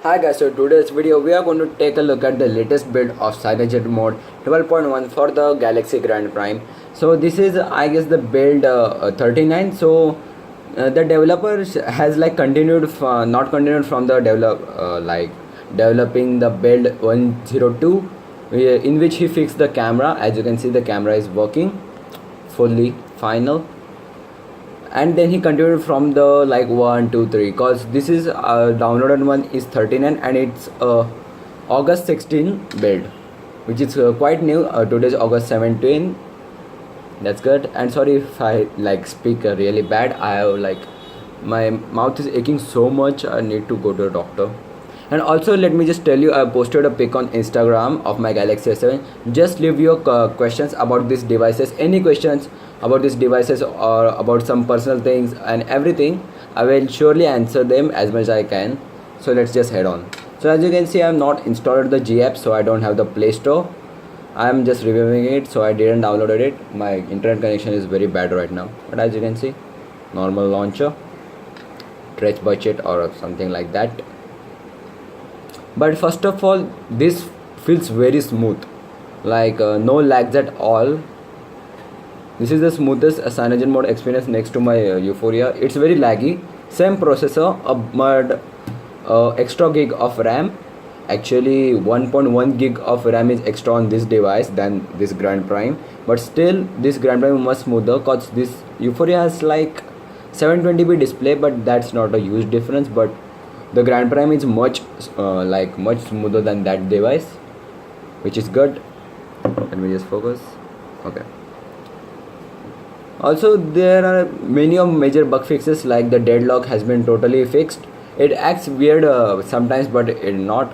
Hi guys, so today's video we are going to take a look at the latest build of CyanogenMod mode 12.1 for the Galaxy Grand Prime. So this is I guess the build 39. So the developer has like not continued from the developing the build 102 in which he fixed the camera. As you can see, the camera is working fully final, and then he continued from the like 1 2 3 because this is downloaded one is 39 and it's August 16 build, which is quite new. Today's August 17. That's good. And sorry if I like speak really bad. I have like my mouth is aching so much. I need to go to a doctor. And also let me just tell you, I posted a pic on Instagram of my Galaxy S7. Just leave your questions about these devices, any questions about these devices or about some personal things and everything. I will surely answer them as much as I can. So let's just head on. So as you can see, I have not installed the G app, so I don't have the Play Store. I am just reviewing it, so I didn't download it. My internet connection is very bad right now. But as you can see, normal launcher, stretch budget or something like that. But first of all, this feels very smooth, like no lags at all. This is the smoothest CyanogenMod experience next to my Euphoria. It's very laggy. Same processor, but extra gig of RAM. Actually 1.1 gig of RAM is extra on this device than this Grand Prime, but still this Grand Prime is much smoother because this Euphoria has like 720p display, but that's not a huge difference. But the Grand Prime is much much smoother than that device, which is good. Let me just focus. Okay. Also, there are many of major bug fixes, like the deadlock has been totally fixed. It acts weird sometimes, but it not.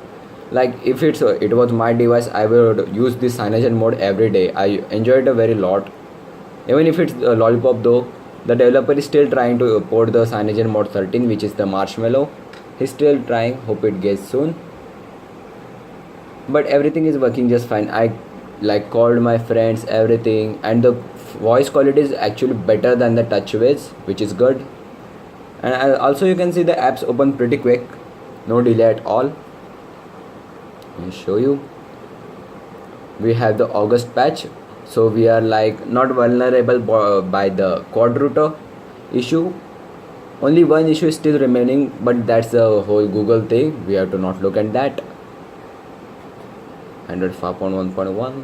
Like if it was my device, I would use this Cyanogen mode every day. I enjoy it a very lot. Even if it's Lollipop though, the developer is still trying to port the Cyanogen mod 13, which is the Marshmallow. He's still trying, hope it gets soon. But everything is working just fine. I like called my friends, everything, and the voice quality is actually better than the TouchWiz, which is good. And also you can see the apps open pretty quick, no delay at all. Let me show you. We have the August patch, so we are like not vulnerable by the quad router issue. Only one issue is still remaining, but that's the whole Google thing. We have to not look at that. 105.1.1.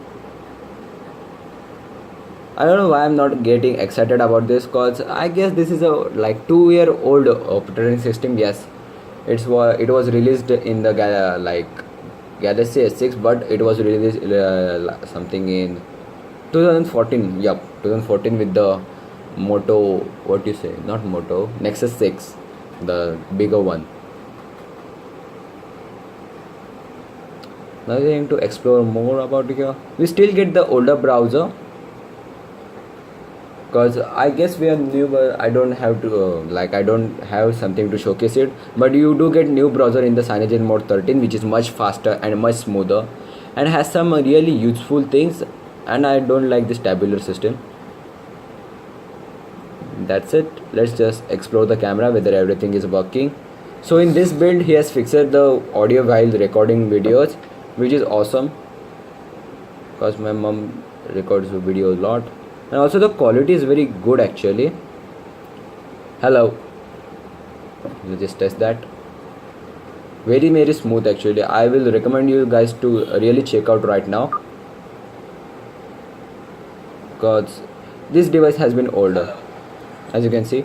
I don't know why I'm not getting excited about this, cause I guess this is a like 2-year-old operating system. Yes, it was released in the Galaxy S6, but it was released something in 2014. Yup, 2014 with the Moto. What you say? Not Moto. Nexus 6, the bigger one. Nothing to explore more about here. We still get the older browser, because I guess we are new, but I don't have to I don't have something to showcase it. But you do get new browser in the Cyanogen mode 13, which is much faster and much smoother and has some really useful things. And I don't like this tabular system. That's it. Let's just explore the camera, whether everything is working. So in this build, he has fixed the audio while recording videos, which is awesome, because my mom records video a lot. And also the quality is very good actually. Hello, let's just test that. Very smooth actually. I will recommend you guys to really check out right now, because this device has been older. As you can see,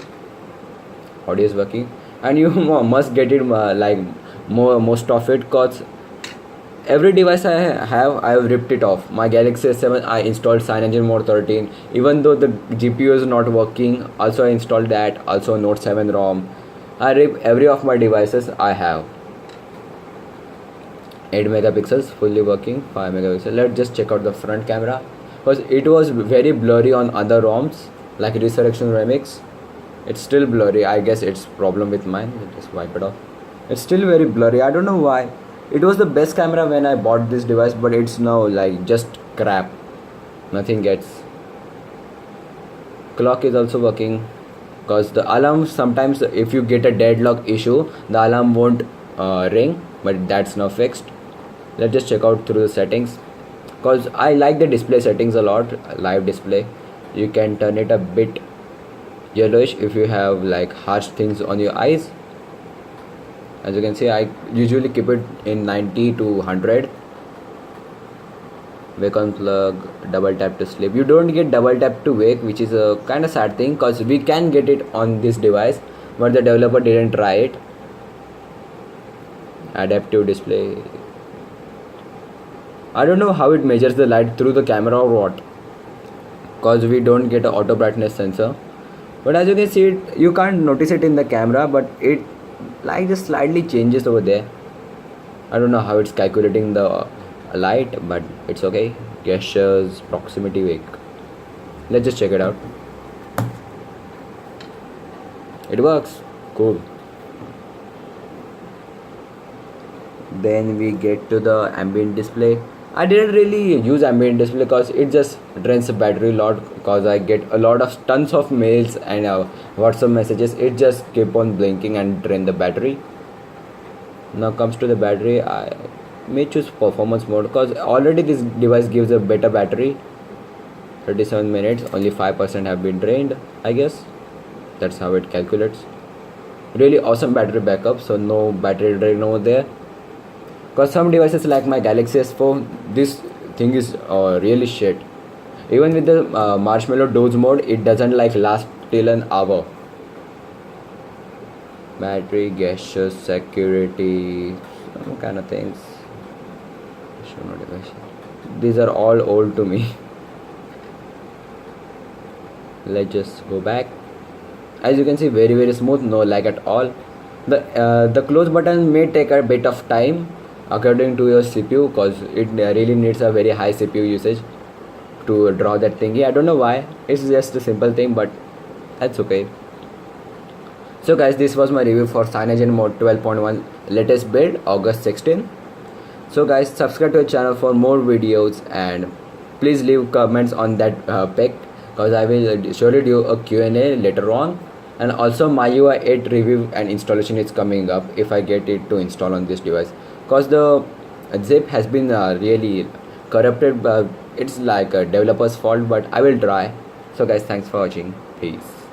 audio is working, and you must get it most of it, because every device I have ripped it off. My Galaxy S7, I installed Cyanogen mode 13, even though the GPU is not working. Also I installed that. Also Note 7 ROM. I rip every of my devices I have. 8 megapixels fully working, 5 megapixels. Let's just check out the front camera, because it was very blurry on other ROMs like Resurrection Remix. It's still blurry. I guess it's problem with mine. Let's just wipe it off. It's still very blurry. I don't know why. It was the best camera when I bought this device, but it's now like just crap. Nothing gets. Clock is also working, because the alarm sometimes, if you get a deadlock issue, the alarm won't ring. but that's now fixed. Let's just check out through the settings, because I like the display settings a lot. Live display, you can turn it a bit yellowish if you have like harsh things on your eyes. As you can see, I usually keep it in 90 to 100. Wake on plug, double tap to sleep. You don't get double tap to wake, which is a kind of sad thing, because we can get it on this device, but the developer didn't try it. Adaptive display, I don't know how it measures the light through the camera or what, because we don't get an auto brightness sensor. But as you can see it, you can't notice it in the camera, but it like just slightly changes over there. I don't know how it's calculating the light, but it's okay. Gestures, proximity wake. Let's just check it out. It works. Cool. Then we get to the ambient display. I didn't really use ambient display because it just drains the battery a lot, because I get a lot of tons of mails and WhatsApp messages. It just keep on blinking and drain the battery. Now comes to the battery, I may choose performance mode because already this device gives a better battery. 37 minutes, only 5% have been drained, I guess. That's how it calculates. Really awesome battery backup, so no battery drain over there. Because some devices like my Galaxy S4, this thing is really shit. Even with the Marshmallow Doze mode, it doesn't like last till an hour. Battery, gestures, security, some kind of things. Show notification. These are all old to me. Let's just go back. As you can see, very smooth, no lag at all. The close button may take a bit of time according to your CPU, because it really needs a very high CPU usage to draw that thingy. I don't know why, it's just a simple thing, but that's okay. So guys, this was my review for Cyanogen Mode 12.1 latest build, August 16. So guys, subscribe to our channel for more videos, and please leave comments on that pic, because I will surely do a Q&A later on. And also MyUI 8 review and installation is coming up if I get it to install on this device, because the zip has been really corrupted. It's like a developer's fault, but I will try. So guys, thanks for watching. Peace.